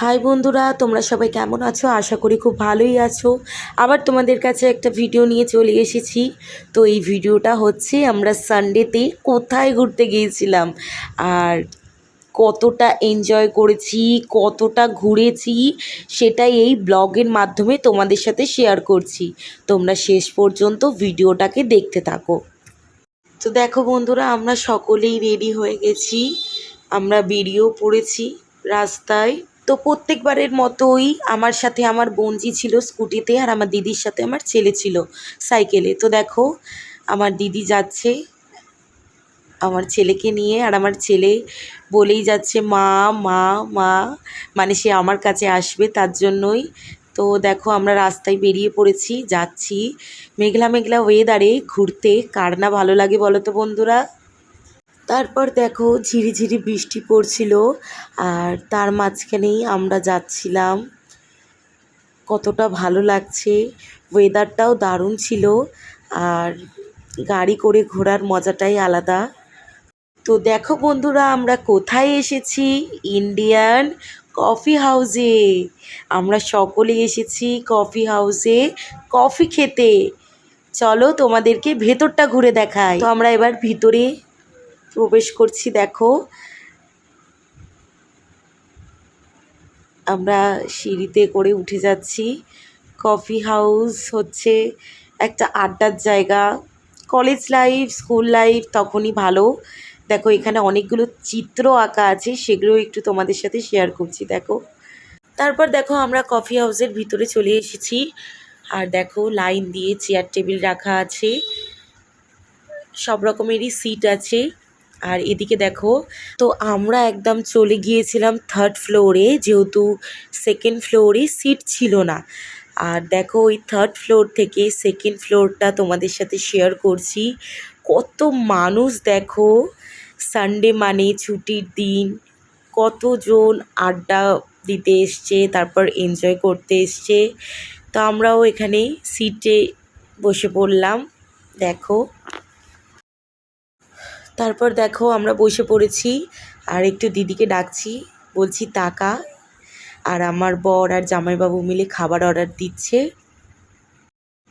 High বন্ধুরা, তোমরা সবাই কেমন আছো? আশা করি খুব ভালোই আছো। আবার তোমাদের কাছে একটা ভিডিও নিয়ে চলে এসেছি। তো এই ভিডিওটা হচ্ছে আমরা সানডেতে কোথায় ঘুরতে গিয়েছিলাম আর কতটা এনজয় করেছি, কতটা ঘুরেছি, সেটাই এই ব্লগের মাধ্যমে তোমাদের সাথে শেয়ার করছি। তোমরা শেষ পর্যন্ত ভিডিওটাকে দেখতে থাকো। তো দেখো বন্ধুরা, আমরা সকলেই রেডি হয়ে গেছি, আমরা বেরিয়েও পড়েছি রাস্তায়। তো প্রত্যেকবারের মতোই আমার সাথে আমার বোনজি ছিল স্কুটিতে, আর আমার দিদির সাথে আমার ছেলে ছিল সাইকেলে। তো দেখো আমার দিদি যাচ্ছে আমার ছেলেকে নিয়ে, আর আমার ছেলে বলেই যাচ্ছে মা মা মা, মানে সে আমার কাছে আসবে তার জন্যই। তো দেখো আমরা রাস্তায় বেরিয়ে পড়েছি, যাচ্ছি মেঘলা মেঘলা ওয়েদারে ঘুরতে। কার না ভালো লাগে বলো তো বন্ধুরা? তারপর দেখো ঝিরিঝিরি বৃষ্টি পড়ছিল, আর তার মাঝখানেই আমরা যাচ্ছিলাম। কতটা ভালো লাগছে, ওয়েদারটাও দারুণ ছিল, আর গাড়ি করে ঘোরার মজাটাই আলাদা। তো দেখো বন্ধুরা, আমরা কোথায় এসেছি? ইন্ডিয়ান কফি হাউসে। আমরা সকলে এসেছি কফি হাউসে কফি খেতে। চলো তোমাদেরকে ভেতরটা ঘুরে দেখাই। তো আমরা এবার ভিতরে প্রবেশ করছি। দেখো আমরা সিঁড়িতে করে উঠে যাচ্ছি। কফি হাউস হচ্ছে একটা আড্ডার জায়গা। কলেজ লাইফ, স্কুল লাইফ তখনই ভালো। দেখো এখানে অনেকগুলো চিত্র আঁকা আছে, সেগুলো একটু তোমাদের সাথে শেয়ার করছি। দেখো তারপর দেখো আমরা কফি হাউসের ভিতরে চলে এসেছি, আর দেখো লাইন দিয়ে চেয়ার টেবিল রাখা আছে, সব রকমেরই সিট আছে। আর এদিকে দেখো, তো আমরা একদম চলে গিয়েছিলাম থার্ড ফ্লোরে, যেহেতু সেকেন্ড ফ্লোরে সিট ছিল না। আর দেখো ওই থার্ড ফ্লোর থেকে সেকেন্ড ফ্লোরটা তোমাদের সাথে শেয়ার করছি। কত মানুষ দেখো, সানডে মানে ছুটির দিন, কতজন আড্ডা দিতে এসছে, তারপর এনজয় করতে এসছে। তো আমরাও এখানে সিটে বসে পড়লাম। দেখো তারপর দেখো আমরা বসে পড়েছি, আর একটু দিদিকে ডাকছি, বলছি টাকা। আর আমার বর আর জামাইবাবু মিলে খাবার অর্ডার দিচ্ছে।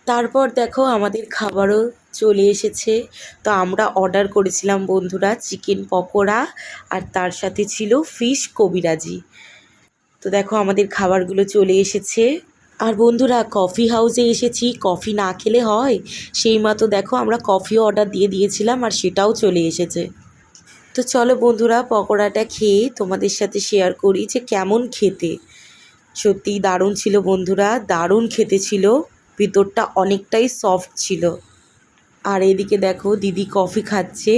তারপর দেখো আমাদের খাবারও চলে এসেছে। তো আমরা অর্ডার করেছিলাম বন্ধুরা চিকেন পকোড়া, আর তার সাথে ছিল ফিশ কবিরাজি। তো দেখো আমাদের খাবারগুলো চলে এসেছে। আর বন্ধুরা কফি হাউসে এসেছি, কফি না খেলে হয়? সেই মতো দেখো আমরা কফিও অর্ডার দিয়ে দিয়েছিলাম, আর সেটাও চলে এসেছে। তো চলো বন্ধুরা পকোড়াটা খেয়ে তোমাদের সাথে শেয়ার করি যে কেমন খেতে। সত্যিই দারুণ ছিল বন্ধুরা, দারুণ খেতে ছিল, ভিতরটা অনেকটাই সফট ছিল। আর এদিকে দেখো দিদি কফি খাচ্ছে,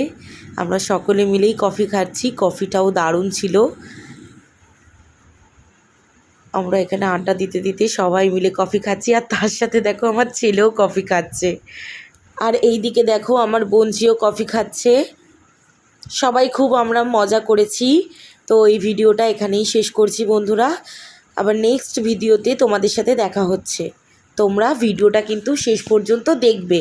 আমরা সকলে মিলেই কফি খাচ্ছি, কফিটাও দারুণ ছিল। আমরা এখানে আড্ডা দিতে দিতে সবাই মিলে কফি খাচ্ছি, আর তার সাথে দেখো আমার ছেলেও কফি খাচ্ছে। আর এই দিকে দেখো আমার বোনজিও কফি খাচ্ছে। সবাই খুব আমরা মজা করেছি। তো এই ভিডিওটা এখানেই শেষ করছি বন্ধুরা, আবার নেক্সট ভিডিওতে তোমাদের সাথে দেখা হচ্ছে। তোমরা ভিডিওটা কিন্তু শেষ পর্যন্ত দেখবে।